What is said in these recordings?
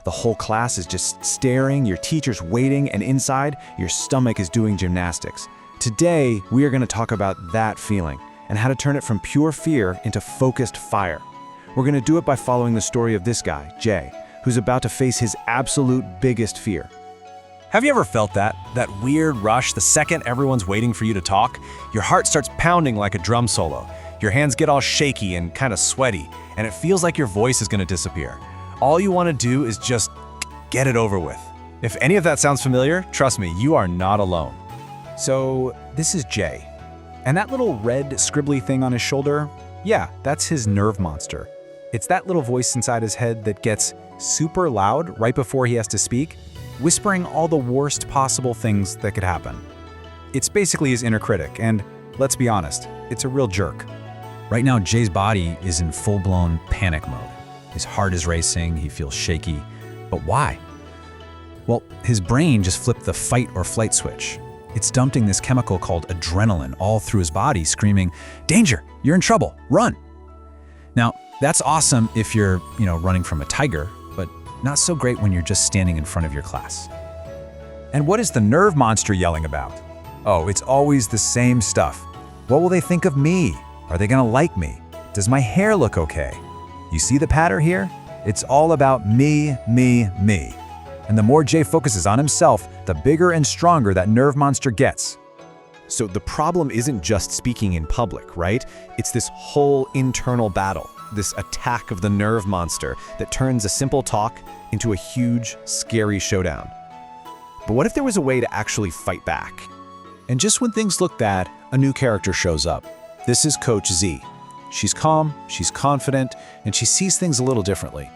The whole class is just staring, your teacher's waiting, and inside, your stomach is doing gymnastics. Today, we are going to talk about that feeling and how to turn it from pure fear into focused fire. We're going to do it by following the story of this guy, Jay, who's about to face his absolute biggest fear. Have you ever felt that weird rush the second everyone's waiting for you to talk? Your heart starts pounding like a drum solo. Your hands get all shaky and kind of sweaty, and it feels like your voice is going to disappear. All you want to do is just get it over with. If any of that sounds familiar, trust me, you are not alone. So this is Jay. And that little red scribbly thing on his shoulder, yeah, that's his nerve monster. It's that little voice inside his head that gets super loud right before he has to speak, whispering all the worst possible things that could happen. It's basically his inner critic, and let's be honest, it's a real jerk. Right now, Jay's body is in full-blown panic mode. His heart is racing, he feels shaky. But why? Well, his brain just flipped the fight or flight switch. It's dumping this chemical called adrenaline all through his body, screaming, "Danger! You're in trouble! Run!" Now, that's awesome if you're, running from a tiger, but not so great when you're just standing in front of your class. And what is the nerve monster yelling about? Oh, it's always the same stuff. What will they think of me? Are they gonna like me? Does my hair look okay? You see the pattern here? It's all about me, me, me. And the more Jay focuses on himself, the bigger and stronger that nerve monster gets. So the problem isn't just speaking in public, right? It's this whole internal battle, this attack of the nerve monster that turns a simple talk into a huge, scary showdown. But what if there was a way to actually fight back? And just when things look bad, a new character shows up. This is Coach Z. She's calm, she's confident, and she sees things a little differently.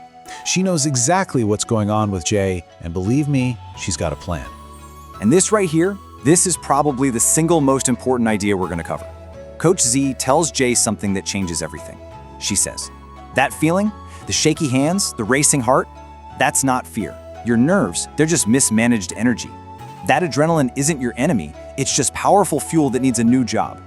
She knows exactly what's going on with Jay, and believe me, she's got a plan. And this right here, this is probably the single most important idea we're going to cover. Coach Z tells Jay something that changes everything. She says, "That feeling, the shaky hands, the racing heart, that's not fear. Your nerves, they're just mismanaged energy. That adrenaline isn't your enemy, it's just powerful fuel that needs a new job."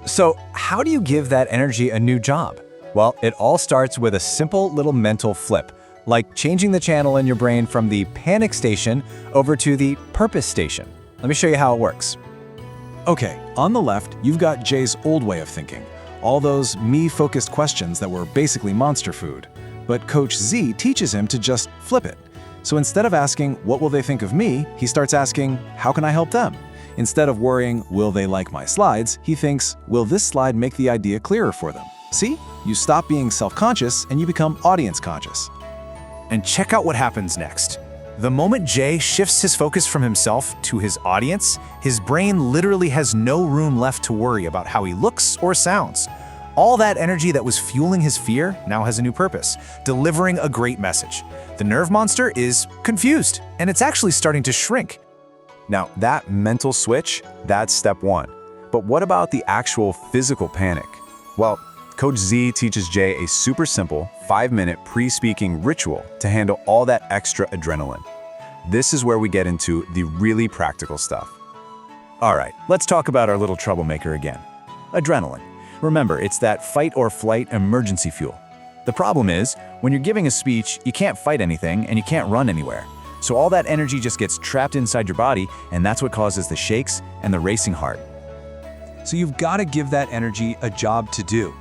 So, how do you give that energy a new job? Well, it all starts with a simple little mental flip, like changing the channel in your brain from the panic station over to the purpose station. Let me show you how it works. Okay, on the left, you've got Jay's old way of thinking. All those me-focused questions that were basically monster food. But Coach Z teaches him to just flip it. So instead of asking, "What will they think of me?" he starts asking, "How can I help them?" Instead of worrying, "Will they like my slides?" he thinks, "Will this slide make the idea clearer for them?" See? You stop being self-conscious and you become audience conscious. And check out what happens next. The moment Jay shifts his focus from himself to his audience, his brain literally has no room left to worry about how he looks or sounds. All that energy that was fueling his fear now has a new purpose, delivering a great message. The nerve monster is confused, and it's actually starting to shrink. Now, that mental switch, that's step one. But what about the actual physical panic? Well, Coach Z teaches Jay a super simple 5-minute pre-speaking ritual to handle all that extra adrenaline. This is where we get into the really practical stuff. All right, let's talk about our little troublemaker again. Adrenaline. Remember, it's that fight or flight emergency fuel. The problem is, when you're giving a speech, you can't fight anything and you can't run anywhere. So all that energy just gets trapped inside your body, and that's what causes the shakes and the racing heart. So you've got to give that energy a job to do.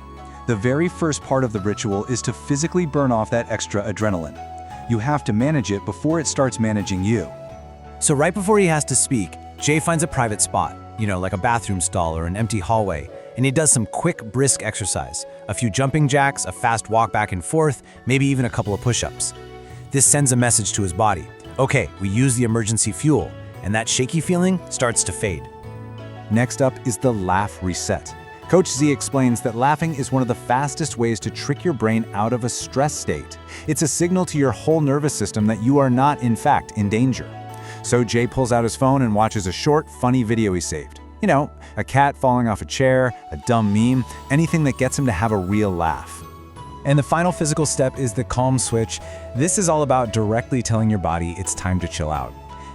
The very first part of the ritual is to physically burn off that extra adrenaline. You have to manage it before it starts managing you. So right before he has to speak, Jay finds a private spot, like a bathroom stall or an empty hallway, and he does some quick, brisk exercise. A few jumping jacks, a fast walk back and forth, maybe even a couple of push-ups. This sends a message to his body. Okay, we use the emergency fuel, and that shaky feeling starts to fade. Next up is the laugh reset. Coach Z explains that laughing is one of the fastest ways to trick your brain out of a stress state. It's a signal to your whole nervous system that you are not, in fact, in danger. So Jay pulls out his phone and watches a short, funny video he saved. A cat falling off a chair, a dumb meme, anything that gets him to have a real laugh. And the final physical step is the calm switch. This is all about directly telling your body it's time to chill out.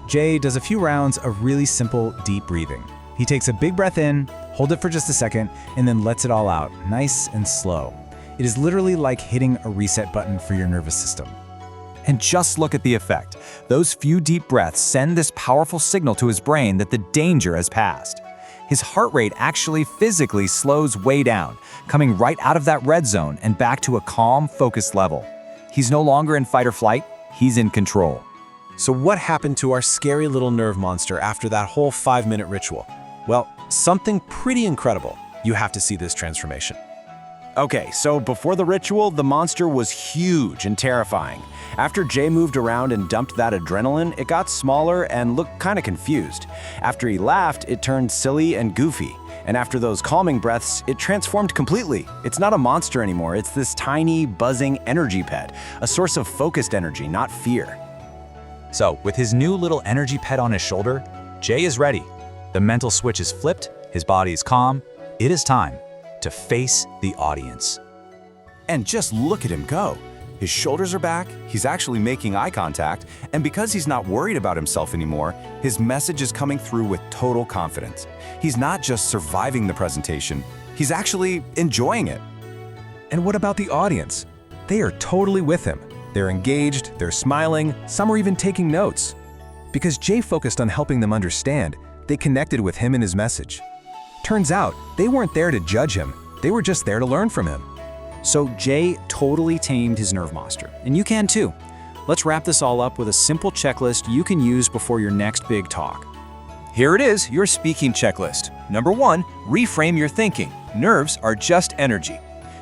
Jay does a few rounds of really simple, deep breathing. He takes a big breath in, hold it for just a second, and then lets it all out, nice and slow. It is literally like hitting a reset button for your nervous system. And just look at the effect. Those few deep breaths send this powerful signal to his brain that the danger has passed. His heart rate actually physically slows way down, coming right out of that red zone and back to a calm, focused level. He's no longer in fight or flight, he's in control. So what happened to our scary little nerve monster after that whole 5-minute ritual? Well, something pretty incredible. You have to see this transformation. Okay, so before the ritual, the monster was huge and terrifying. After Jay moved around and dumped that adrenaline, it got smaller and looked kind of confused. After he laughed, it turned silly and goofy. And after those calming breaths, it transformed completely. It's not a monster anymore, it's this tiny, buzzing energy pet, a source of focused energy, not fear. So, with his new little energy pet on his shoulder, Jay is ready. The mental switch is flipped, his body is calm. It is time to face the audience. And just look at him go. His shoulders are back, he's actually making eye contact, and because he's not worried about himself anymore, his message is coming through with total confidence. He's not just surviving the presentation, he's actually enjoying it. And what about the audience? They are totally with him. They're engaged, they're smiling, some are even taking notes. Because Jay focused on helping them understand, they connected with him and his message. Turns out, they weren't there to judge him, they were just there to learn from him. So Jay totally tamed his nerve monster, and you can too. Let's wrap this all up with a simple checklist you can use before your next big talk. Here it is, your speaking checklist. Number 1, reframe your thinking. Nerves are just energy.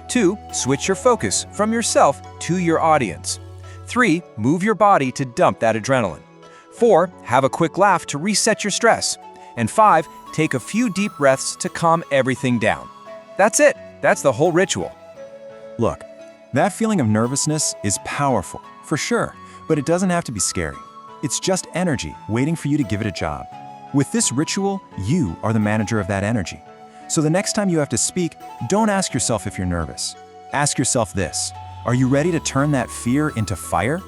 2, switch your focus from yourself to your audience. 3, move your body to dump that adrenaline. 4, have a quick laugh to reset your stress. And 5, take a few deep breaths to calm everything down. That's it. That's the whole ritual. Look, that feeling of nervousness is powerful, for sure, but it doesn't have to be scary. It's just energy waiting for you to give it a job. With this ritual, you are the manager of that energy. So the next time you have to speak, don't ask yourself if you're nervous. Ask yourself this: are you ready to turn that fear into fire?